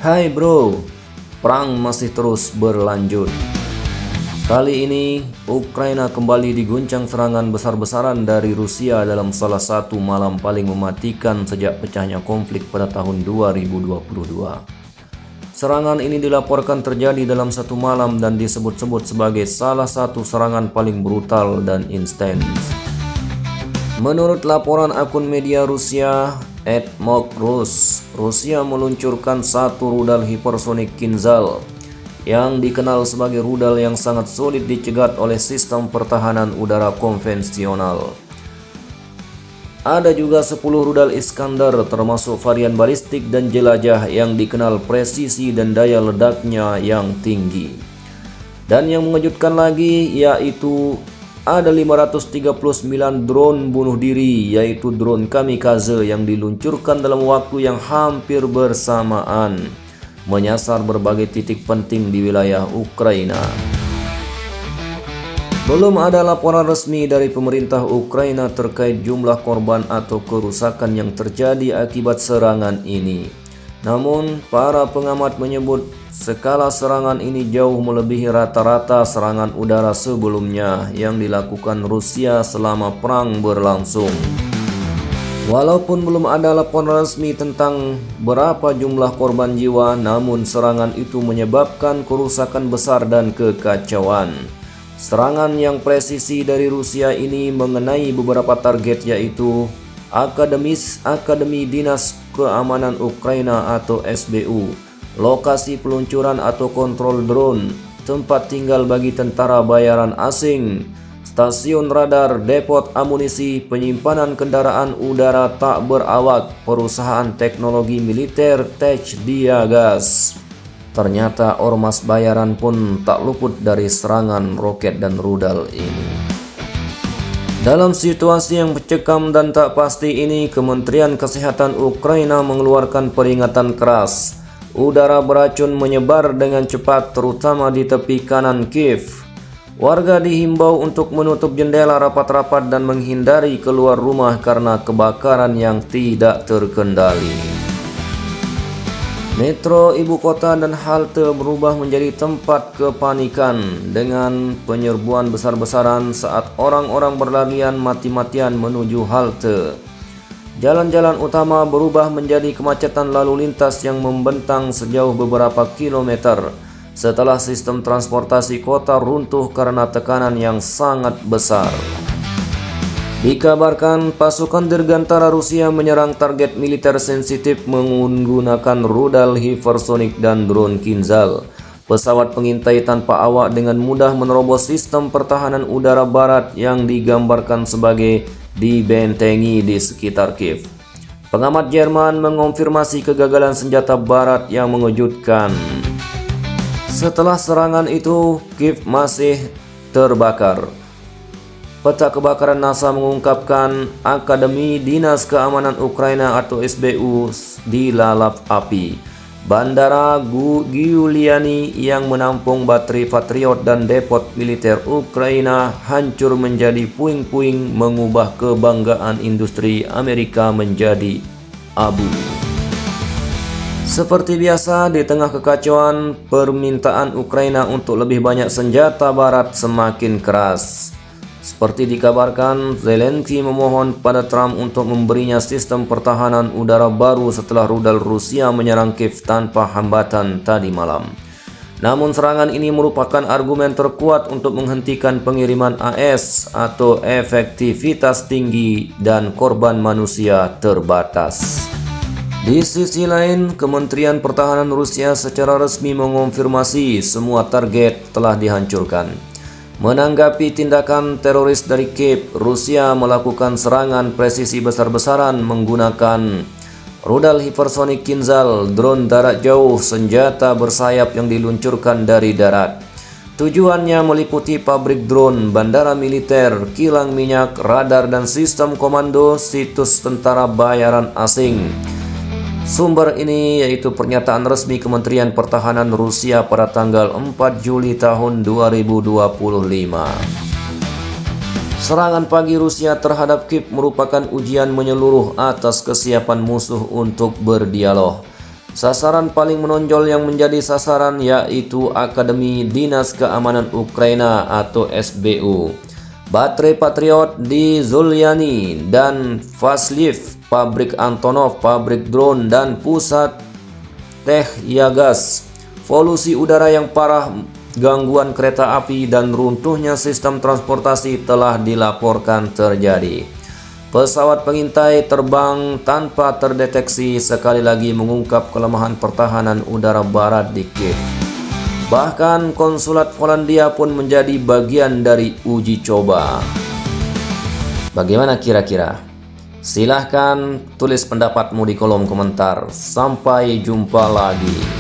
Hai bro, perang masih terus berlanjut. Kali ini, Ukraina kembali diguncang serangan besar-besaran dari Rusia dalam salah satu malam paling mematikan sejak pecahnya konflik pada tahun 2022. Serangan ini dilaporkan terjadi dalam satu malam dan disebut-sebut sebagai salah satu serangan paling brutal dan intens. Menurut laporan akun media Rusia, @Mokrus, Rusia meluncurkan satu rudal hipersonik Kinzhal yang dikenal sebagai rudal yang sangat sulit dicegat oleh sistem pertahanan udara konvensional. Ada juga 10 rudal Iskander termasuk varian balistik dan jelajah yang dikenal presisi dan daya ledaknya yang tinggi. Dan yang mengejutkan lagi yaitu ada 539 drone bunuh diri, yaitu drone kamikaze yang diluncurkan dalam waktu yang hampir bersamaan, menyasar berbagai titik penting di wilayah Ukraina. Belum ada laporan resmi dari pemerintah Ukraina terkait jumlah korban atau kerusakan yang terjadi akibat serangan ini. Namun, para pengamat menyebut skala serangan ini jauh melebihi rata-rata serangan udara sebelumnya yang dilakukan Rusia selama perang berlangsung. Walaupun belum ada laporan resmi tentang berapa jumlah korban jiwa, namun serangan itu menyebabkan kerusakan besar dan kekacauan. Serangan yang presisi dari Rusia ini mengenai beberapa target yaitu Akademi Dinas Keamanan Ukraina atau SBU, lokasi peluncuran atau kontrol drone, tempat tinggal bagi tentara bayaran asing, stasiun radar, depot amunisi, penyimpanan kendaraan udara tak berawak, perusahaan teknologi militer Tech Diagas. Ternyata ormas bayaran pun tak luput dari serangan roket dan rudal ini. Dalam situasi yang mencekam dan tak pasti ini, Kementerian Kesehatan Ukraina mengeluarkan peringatan keras. Udara beracun menyebar dengan cepat terutama di tepi kanan Kiev. Warga dihimbau untuk menutup jendela rapat-rapat dan menghindari keluar rumah karena kebakaran yang tidak terkendali. Metro ibu kota dan halte berubah menjadi tempat kepanikan dengan penyerbuan besar-besaran saat orang-orang berlarian mati-matian menuju halte. Jalan-jalan utama berubah menjadi kemacetan lalu lintas yang membentang sejauh beberapa kilometer setelah sistem transportasi kota runtuh karena tekanan yang sangat besar. Dikabarkan pasukan dirgantara Rusia menyerang target militer sensitif menggunakan rudal hipersonik dan drone Kinzhal. Pesawat pengintai tanpa awak dengan mudah menerobos sistem pertahanan udara barat yang digambarkan sebagai dibentengi di sekitar Kiev. Pengamat Jerman mengonfirmasi kegagalan senjata barat yang mengejutkan. Setelah serangan itu, Kiev masih terbakar. Peta kebakaran NASA mengungkapkan Akademi Dinas Keamanan Ukraina atau SBU dilalap api. Bandara Giuliani yang menampung baterai Patriot dan depot militer Ukraina hancur menjadi puing-puing, mengubah kebanggaan industri Amerika menjadi abu. Seperti biasa, di tengah kekacauan, permintaan Ukraina untuk lebih banyak senjata barat semakin keras. Seperti dikabarkan, Zelensky memohon pada Trump untuk memberinya sistem pertahanan udara baru setelah rudal Rusia menyerang Kiev tanpa hambatan tadi malam. Namun serangan ini merupakan argumen terkuat untuk menghentikan pengiriman AS atau efektivitas tinggi dan korban manusia terbatas. Di sisi lain, Kementerian Pertahanan Rusia secara resmi mengonfirmasi semua target telah dihancurkan. Menanggapi tindakan teroris dari Kiev, Rusia melakukan serangan presisi besar-besaran menggunakan rudal hipersonik Kinzhal, drone darat jauh, senjata bersayap yang diluncurkan dari darat. Tujuannya meliputi pabrik drone, bandara militer, kilang minyak, radar dan sistem komando situs tentara bayaran asing. Sumber ini yaitu pernyataan resmi Kementerian Pertahanan Rusia pada tanggal 4 Juli tahun 2025. Serangan pagi Rusia terhadap Kiev merupakan ujian menyeluruh atas kesiapan musuh untuk berdialog. Sasaran paling menonjol yang menjadi sasaran yaitu Akademi Dinas Keamanan Ukraina atau SBU, Baterai Patriot di Zulyani dan Fasliv, pabrik Antonov, pabrik drone dan pusat Yagas. Polusi udara yang parah, gangguan kereta api dan runtuhnya sistem transportasi telah dilaporkan terjadi. Pesawat pengintai terbang tanpa terdeteksi sekali lagi mengungkap kelemahan pertahanan udara barat di Kiev. Bahkan konsulat Polandia pun menjadi bagian dari uji coba. Bagaimana kira-kira? Silahkan tulis pendapatmu di kolom komentar. Sampai jumpa lagi.